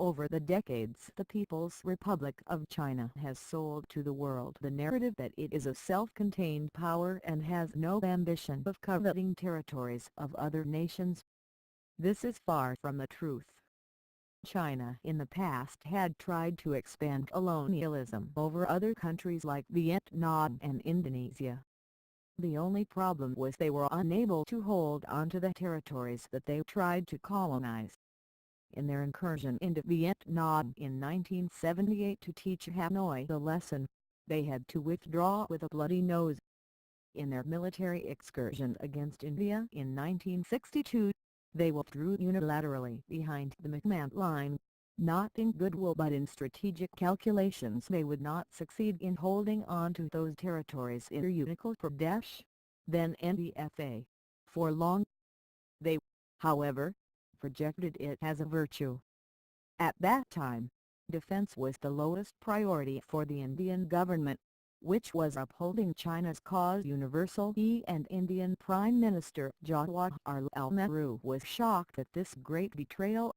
Over the decades, the People's Republic of China has sold to the world the narrative that it is a self-contained power and has no ambition of coveting territories of other nations. This is far from the truth. China in the past had tried to expand colonialism over other countries like Vietnam and Indonesia. The only problem was they were unable to hold on to the territories that they tried to colonize. In their incursion into Vietnam in 1978 to teach Hanoi the lesson, they had to withdraw with a bloody nose. In their military excursion against India in 1962, they withdrew unilaterally behind the McMahon Line, not in goodwill but in strategic calculations they would not succeed in holding on to those territories in Arunachal Pradesh, then NDFA, for long. They, however, projected it as a virtue. At that time, defense was the lowest priority for the Indian government, which was upholding China's cause universally, and Indian Prime Minister Jawaharlal Nehru was shocked at this great betrayal.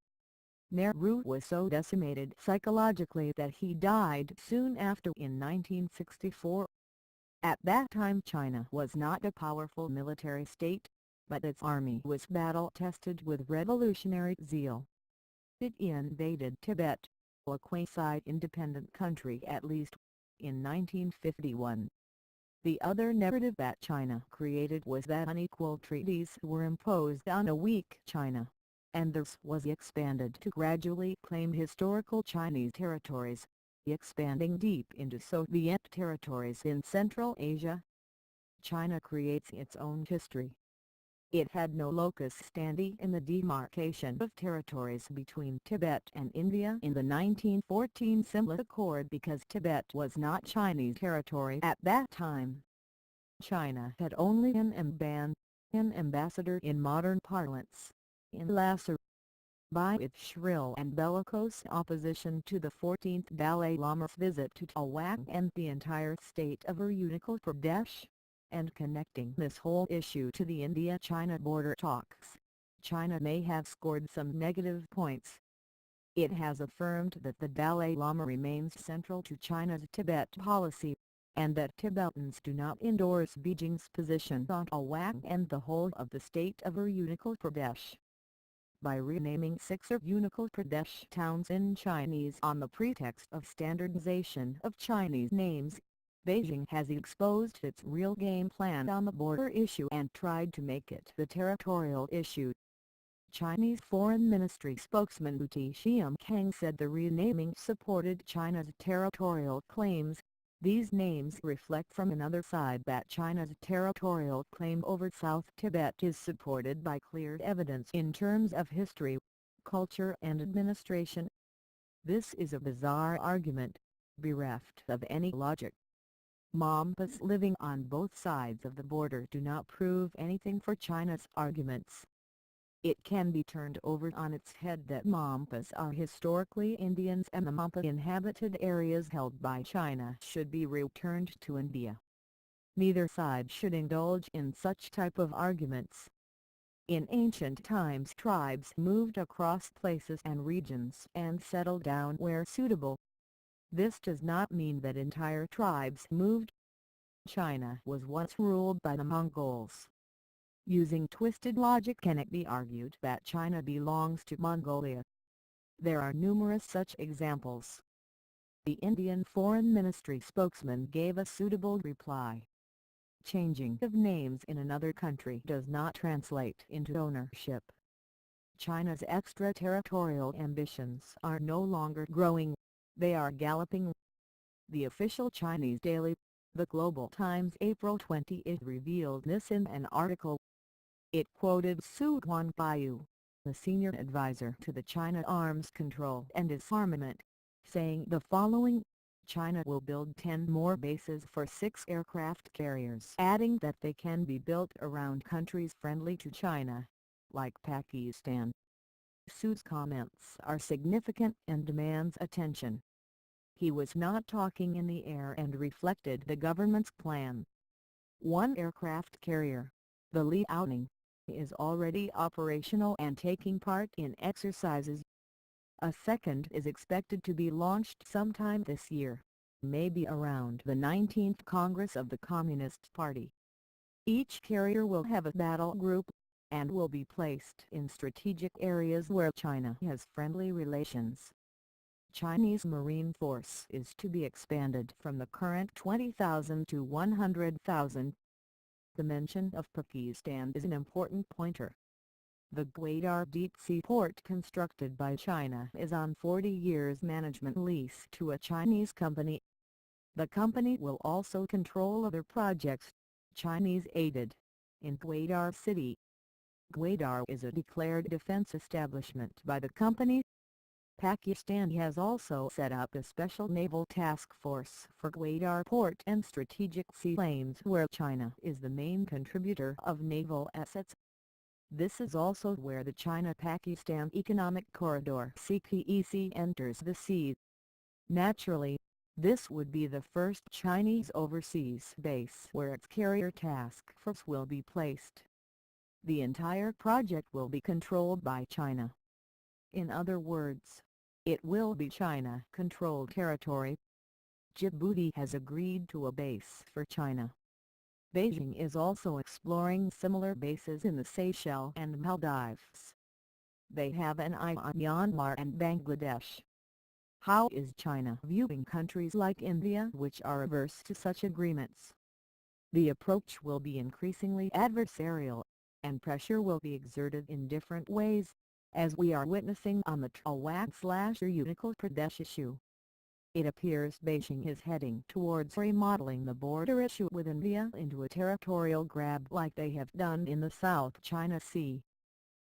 Nehru was so decimated psychologically that he died soon after in 1964. At that time China was not a powerful military state, but its army was battle-tested with revolutionary zeal. It invaded Tibet, a quasi-independent country at least, in 1951. The other narrative that China created was that unequal treaties were imposed on a weak China, and this was expanded to gradually claim historical Chinese territories, expanding deep into Soviet territories in Central Asia. China creates its own history. It had no locus standi in the demarcation of territories between Tibet and India in the 1914 Simla Accord because Tibet was not Chinese territory at that time. China had only an ambassador in modern parlance, in Lhasa. By its shrill and bellicose opposition to the 14th Dalai Lama's visit to Tawang and the entire state of Arunachal Pradesh, and connecting this whole issue to the India-China border talks, China may have scored some negative points. It has affirmed that the Dalai Lama remains central to China's Tibet policy, and that Tibetans do not endorse Beijing's position on Tawang and the whole of the state of Arunachal Pradesh. By renaming 6 Arunachal Pradesh towns in Chinese on the pretext of standardization of Chinese names, Beijing has exposed its real game plan on the border issue and tried to make it the territorial issue. Chinese Foreign Ministry spokesman Wu Tixiang said the renaming supported China's territorial claims. These names reflect from another side that China's territorial claim over South Tibet is supported by clear evidence in terms of history, culture and administration. This is a bizarre argument, bereft of any logic. Mampas living on both sides of the border do not prove anything for China's arguments. It can be turned over on its head that Mampas are historically Indians and the Mampa inhabited areas held by China should be returned to India. Neither side should indulge in such type of arguments. In ancient times tribes moved across places and regions and settled down where suitable. This does not mean that entire tribes moved. China was once ruled by the Mongols. Using twisted logic can it be argued that China belongs to Mongolia? There are numerous such examples. The Indian Foreign Ministry spokesman gave a suitable reply. Changing of names in another country does not translate into ownership. China's extraterritorial ambitions are no longer growing, they are galloping. The official Chinese daily, The Global Times April 20 revealed this in an article. It quoted Su Guanbaiyu, the senior advisor to the China Arms Control and Disarmament, saying the following: China will build 10 more bases for 6 aircraft carriers, adding that they can be built around countries friendly to China, like Pakistan. Su's comments are significant and demands attention. He was not talking in the air and reflected the government's plan. One aircraft carrier, the Liaoning, is already operational and taking part in exercises. A second is expected to be launched sometime this year, maybe around the 19th Congress of the Communist Party. Each carrier will have a battle group, and will be placed in strategic areas where China has friendly relations. Chinese Marine Force is to be expanded from the current 20,000 to 100,000. The mention of Pakistan is an important pointer. The Gwadar deep-sea port constructed by China is on 40 years management lease to a Chinese company. The company will also control other projects, Chinese-aided, in Gwadar City. Gwadar is a declared defense establishment by the company. Pakistan has also set up a special naval task force for Gwadar Port and strategic sea lanes where China is the main contributor of naval assets. This is also where the China-Pakistan Economic Corridor (CPEC) enters the sea. Naturally, this would be the first Chinese overseas base where its carrier task force will be placed. The entire project will be controlled by China. In other words, it will be China-controlled territory. Djibouti has agreed to a base for China. Beijing is also exploring similar bases in the Seychelles and Maldives. They have an eye on Myanmar and Bangladesh. How is China viewing countries like India which are averse to such agreements? The approach will be increasingly adversarial, and pressure will be exerted in different ways, as we are witnessing on the Trawang/Arunachal Pradesh issue. It appears Beijing is heading towards remodeling the border issue with India into a territorial grab like they have done in the South China Sea.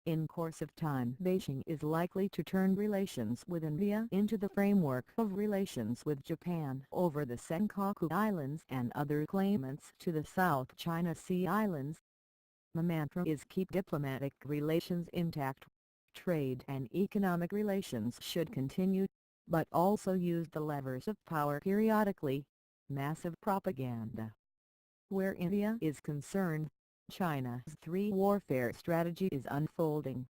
In course of time, Beijing is likely to turn relations with India into the framework of relations with Japan over the Senkaku Islands and other claimants to the South China Sea islands. The mantra is keep diplomatic relations intact. Trade and economic relations should continue, but also use the levers of power periodically. Massive propaganda. Where India is concerned, China's three-warfare strategy is unfolding.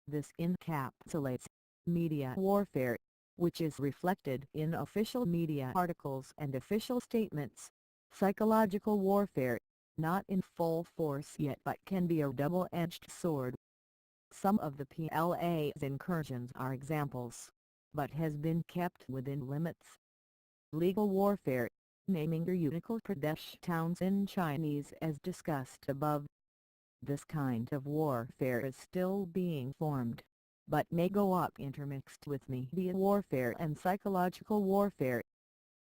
This encapsulates media warfare, which is reflected in official media articles and official statements, psychological warfare, not in full force yet but can be a double-edged sword. Some of the PLA's incursions are examples, but has been kept within limits. Legal warfare, naming Arunachal Pradesh towns in Chinese as discussed above. This kind of warfare is still being formed, but may go up intermixed with media warfare and psychological warfare.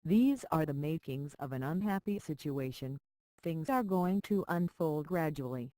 These are the makings of an unhappy situation. Things are going to unfold gradually,